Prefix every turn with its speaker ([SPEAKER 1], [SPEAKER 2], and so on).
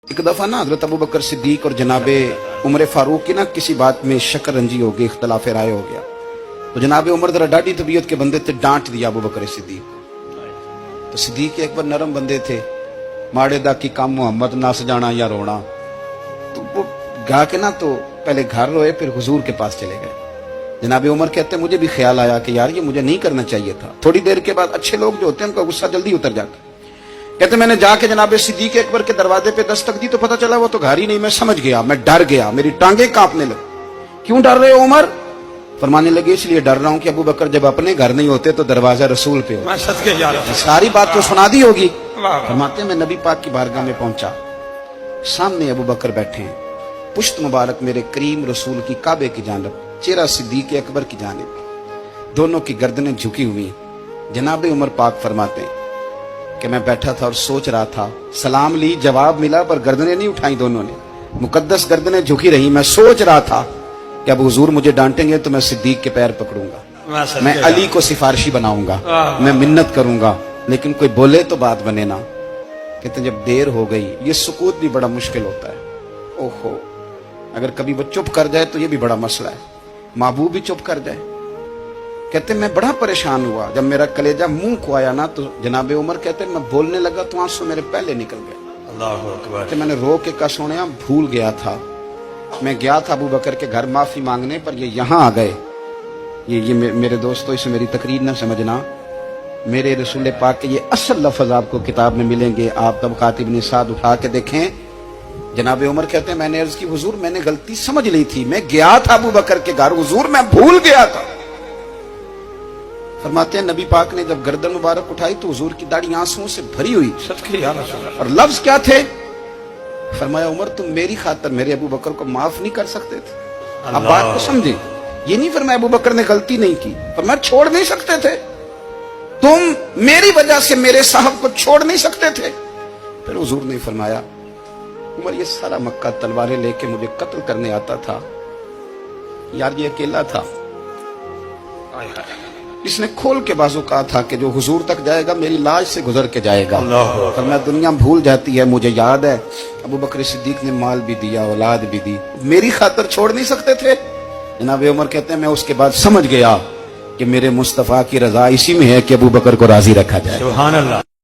[SPEAKER 1] एक दफा ना हजरत अबू बकर सिद्दीक और जनाबे उमर फारूक की ना किसी बात में शक्कर रंजी हो गई, इख्तलाफ राय हो गया। तो जनाबे उमर जरा डाढ़ी तबीयत के बंदे थे, डांट दिया अबू बकर सिद्दीक को। तो सिद्दीक एक बार नरम बंदे थे, माड़े दा की काम मोहम्मद नस जाना या रोना। तो वो गा के ना तो पहले घर रोए, फिर हुजूर के पास चले गए। जनाबे उमर कहते मुझे भी ख्याल आया कि यार ये मुझे नहीं करना चाहिए था। थोड़ी देर के बाद अच्छे लोग जो होते हैं उनका गुस्सा जल्दी उतर जाता है। कहते मैंने जाके जनाबे सिद्दीक अकबर के दरवाजे पे दस्तक दी तो पता चला वो तो घर ही नहीं। मैं समझ गया, मैं डर गया, मेरी टांगे कांपने लगी। क्यों डर रहे हो उमर? फरमाने लगे इसलिए डर रहा हूं कि अबू बकर जब अपने घर नहीं होते तो दरवाजा रसूल पे हो। सारी बात तो सुना दी होगी। फरमाते मैं नबी पाक की बारगाह में पहुंचा, सामने अबू बकर बैठे हैं, पुश्त मुबारक मेरे करीम रसूल की काबे की जानब, चेहरा सिद्दीक अकबर की जानिब, दोनों की गर्दनें झुकी हुई। जनाबे उमर पाक फरमाते हैं कि मैं बैठा था और सोच रहा था, सलाम ली, जवाब मिला, पर गर्दनें नहीं उठाई दोनों ने, मुकद्दस गर्दनें झुकी रही। मैं सोच रहा था कि अब हुजूर मुझे डांटेंगे तो मैं सिद्दीक के पैर पकड़ूंगा, मैं अली को सिफारिशी बनाऊंगा, मैं मिन्नत करूंगा, लेकिन कोई बोले तो बात बने ना। कहते जब देर हो गई, ये सुकूत भी बड़ा मुश्किल होता है। ओहो, अगर कभी वो चुप कर जाए तो ये भी बड़ा मसला है, महबूब भी चुप कर जाए। कहते मैं बड़ा परेशान हुआ, जब मेरा कलेजा मुंह को आया ना तो जनाबे उमर कहते मैं बोलने लगा तो आंसू मेरे पहले निकल गए। अल्लाहू अकबर। कहते मैंने रो के कहा सोनिया भूल गया था, मैं गया था अबू बकर के घर माफी मांगने, पर ये यहाँ आ गए। ये मेरे दोस्तों इसे मेरी तकरीर न समझना, मेरे रसूल पाक के ये असल लफ्ज आपको किताब में मिलेंगे। आप तबक़ात इब्न साद उठा के देखें। जनाबे उमर कहते हैं मैंने अर्ज की हुजूर मैंने गलती समझ ली थी, मैं गया था अबू बकर के घर, हुजूर मैं भूल गया था। फरमाते हैं नबी पाक ने जब गर्दन मुबारक उठाई तो हुजूर की दाढ़ी आंसुओं से भरी हुई। और लफ्ज क्या थे? फरमाया उमर तुम मेरी खातर मेरे अबू बकर को माफ नहीं कर सकते थे। अब बात को समझे, ये नहीं फरमाया अबू बकर ने गलती नहीं की, फरमाया छोड़ नहीं सकते थे, तुम मेरी वजह से मेरे साहब को छोड़ नहीं सकते थे। फिर हुजूर ने फरमाया उमर ये सारा मक्का तलवारें लेके मुझे कत्ल करने आता था, यार ये अकेला था, इसने खोल के बाजू कहा था कि जो हुजूर तक जाएगा मेरी लाश से गुजर के जाएगा। पर मैं दुनिया भूल जाती है, मुझे याद है अबू बकर सिद्दीक ने माल भी दिया, औलाद भी दी, मेरी खातर छोड़ नहीं सकते थे। जनाबे उमर कहते हैं मैं उसके बाद समझ गया कि मेरे मुस्तफा की रजा इसी में है कि अबू बकर को राजी रखा जाए। सुभान अल्लाह।